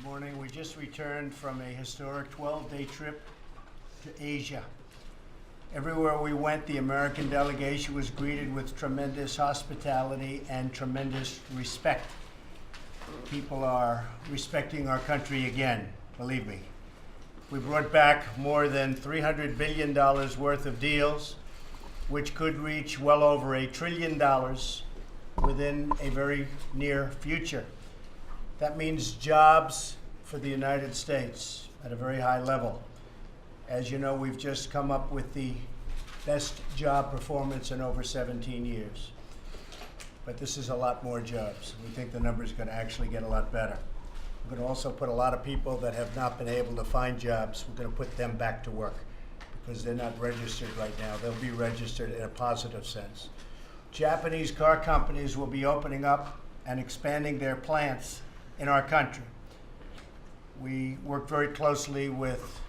Good morning. We just returned from a historic 12-day trip to Asia. Everywhere we went, the American delegation was greeted with tremendous hospitality and tremendous respect. People are respecting our country again, believe me. We brought back more than $300 billion worth of deals, which could reach well over $1 trillion within a very near future. That means jobs for the United States at a very high level. As you know, we've just come up with the best job performance in over 17 years. But this is a lot more jobs. We think the number is going to actually get a lot better. We're going to also put a lot of people that have not been able to find jobs, we're going to put them back to work because they're not registered right now. They'll be registered in a positive sense. Japanese car companies will be opening up and expanding their plants in our country. We work very closely with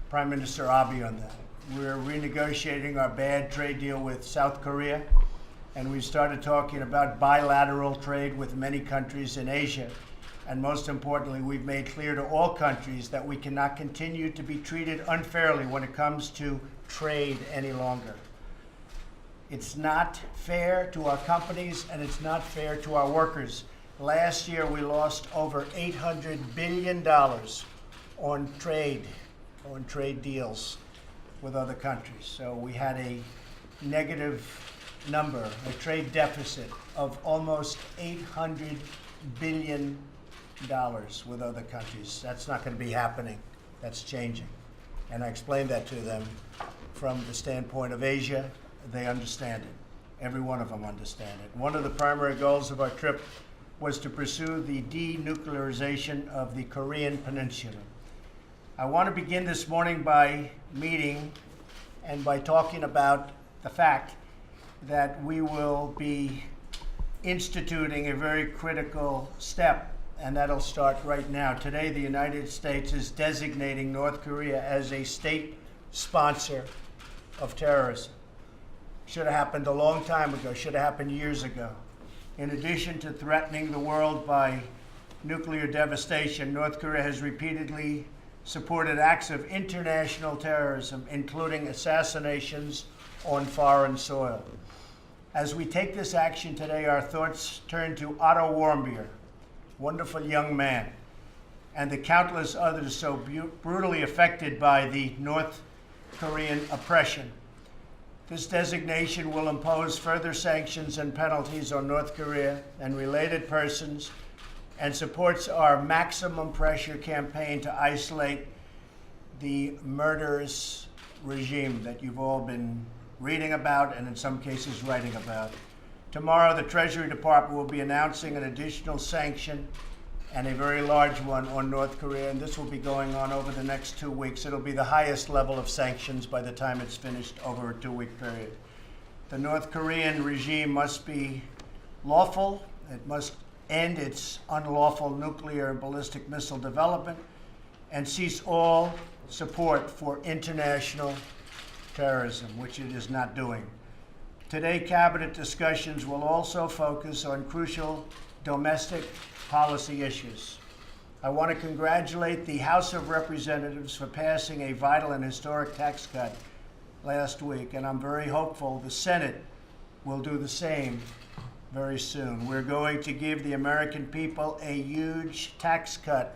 Prime Minister Abe on that. We're renegotiating our bad trade deal with South Korea, and we started talking about bilateral trade with many countries in Asia. And most importantly, we've made clear to all countries that we cannot continue to be treated unfairly when it comes to trade any longer. It's not fair to our companies, and it's not fair to our workers. Last year, we lost over $800 billion on trade deals with other countries. So we had a negative number, a trade deficit of almost $800 billion with other countries. That's not going to be happening. That's changing. And I explained that to them from the standpoint of Asia. They understand it. Every one of them understand it. One of the primary goals of our trip was to pursue the denuclearization of the Korean Peninsula. I want to begin this morning by talking about the fact that we will be instituting a very critical step, and that'll start right now. Today, the United States is designating North Korea as a state sponsor of terrorism. Should have happened a long time ago, should have happened years ago. In addition to threatening the world by nuclear devastation, North Korea has repeatedly supported acts of international terrorism, including assassinations on foreign soil. As we take this action today, our thoughts turn to Otto Warmbier, wonderful young man, and the countless others so brutally affected by the North Korean oppression. This designation will impose further sanctions and penalties on North Korea and related persons and supports our maximum pressure campaign to isolate the murderous regime that you've all been reading about and in some cases writing about. Tomorrow, the Treasury Department will be announcing an additional sanction and a very large one on North Korea, and this will be going on over the next 2 weeks. It'll be the highest level of sanctions by the time it's finished over a 2-week period. The North Korean regime must be lawful. It must end its unlawful nuclear and ballistic missile development and cease all support for international terrorism, which it is not doing. Today, cabinet discussions will also focus on crucial domestic policy issues. I want to congratulate the House of Representatives for passing a vital and historic tax cut last week, and I'm very hopeful the Senate will do the same very soon. We're going to give the American people a huge tax cut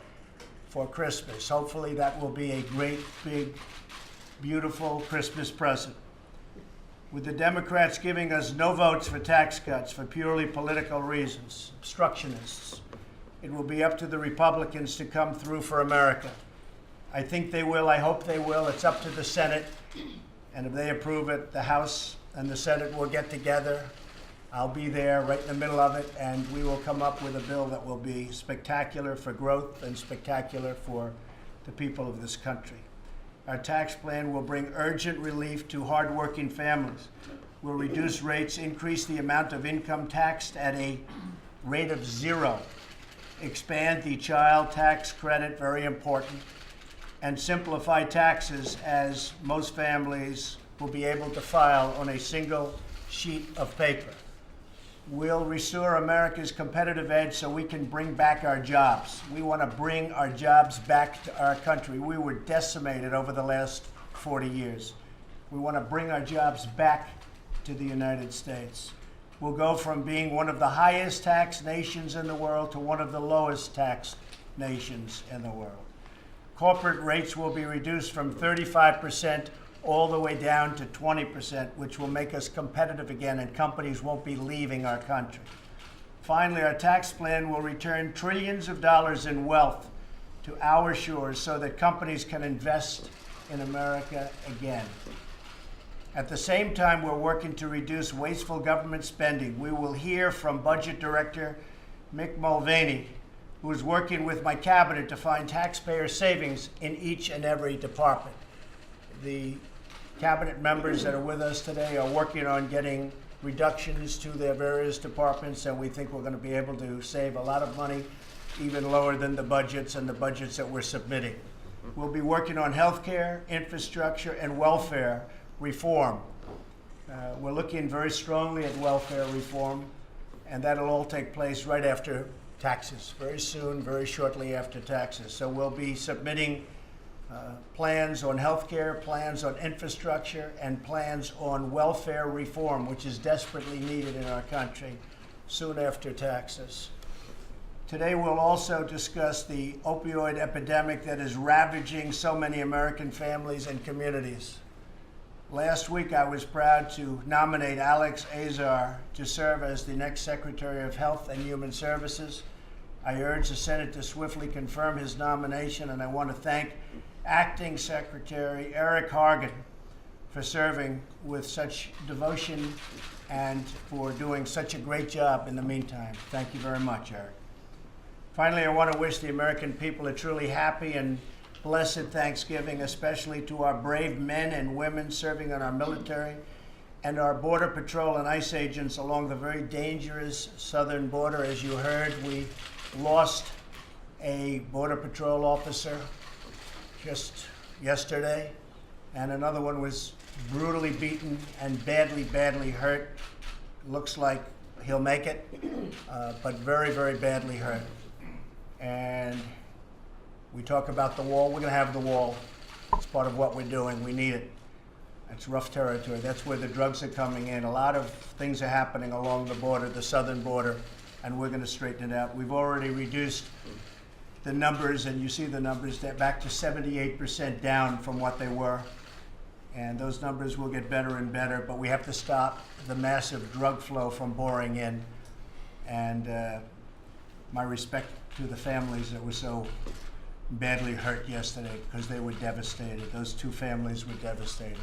for Christmas. Hopefully that will be a great, big, beautiful Christmas present. With the Democrats giving us no votes for tax cuts for purely political reasons, obstructionists, it will be up to the Republicans to come through for America. I think they will. I hope they will. It's up to the Senate. And if they approve it, the House and the Senate will get together. I'll be there right in the middle of it, and we will come up with a bill that will be spectacular for growth and spectacular for the people of this country. Our tax plan will bring urgent relief to hardworking families. We'll reduce rates, increase the amount of income taxed at a rate of 0, expand the child tax credit, very important, and simplify taxes as most families will be able to file on a single sheet of paper. We'll restore America's competitive edge so we can bring back our jobs. We want to bring our jobs back to our country. We were decimated over the last 40 years. We want to bring our jobs back to the United States. We'll go from being one of the highest taxed nations in the world to one of the lowest taxed nations in the world. Corporate rates will be reduced from 35% all the way down to 20%, which will make us competitive again, and companies won't be leaving our country. Finally, our tax plan will return trillions of dollars in wealth to our shores so that companies can invest in America again. At the same time, we're working to reduce wasteful government spending. We will hear from Budget Director Mick Mulvaney, who is working with my cabinet to find taxpayer savings in each and every department. The cabinet members that are with us today are working on getting reductions to their various departments, and we think we're going to be able to save a lot of money, even lower than the budgets that we're submitting. We'll be working on health care, infrastructure, and welfare reform. We're looking very strongly at welfare reform, and that'll all take place right after taxes, very soon, very shortly after taxes. So we'll be submitting plans on health care, plans on infrastructure, and plans on welfare reform, which is desperately needed in our country, soon after taxes. Today we'll also discuss the opioid epidemic that is ravaging so many American families and communities. Last week I was proud to nominate Alex Azar to serve as the next Secretary of Health and Human Services. I urge the Senate to swiftly confirm his nomination, and I want to thank Acting Secretary Eric Hargan for serving with such devotion and for doing such a great job in the meantime. Thank you very much, Eric. Finally, I want to wish the American people a truly happy and blessed Thanksgiving, especially to our brave men and women serving on our military and our Border Patrol and ICE agents along the very dangerous southern border. As you heard, we lost a Border Patrol officer just yesterday, and another one was brutally beaten and badly hurt. Looks like he'll make it, but very, very badly hurt. And we talk about the wall. We're going to have the wall. It's part of what we're doing. We need it. It's rough territory. That's where the drugs are coming in. A lot of things are happening along the border, the southern border, and we're going to straighten it out. We've already reduced the numbers, and you see the numbers, they're back to 78% down from what they were. And those numbers will get better and better, but we have to stop the massive drug flow from pouring in. And my respect to the families that were so badly hurt yesterday, because they were devastated. Those two families were devastated.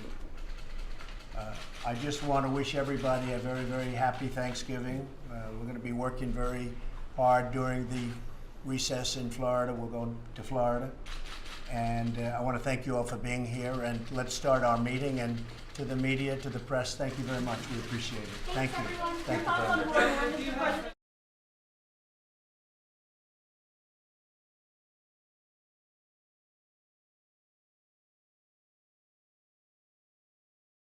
I just want to wish everybody a very, very happy Thanksgiving. We're going to be working very hard during the recess in Florida. We're going to Florida. And I want to thank you all for being here. And let's start our meeting. And to the media, to the press, thank you very much. We appreciate it. Thank you. Thank you very much.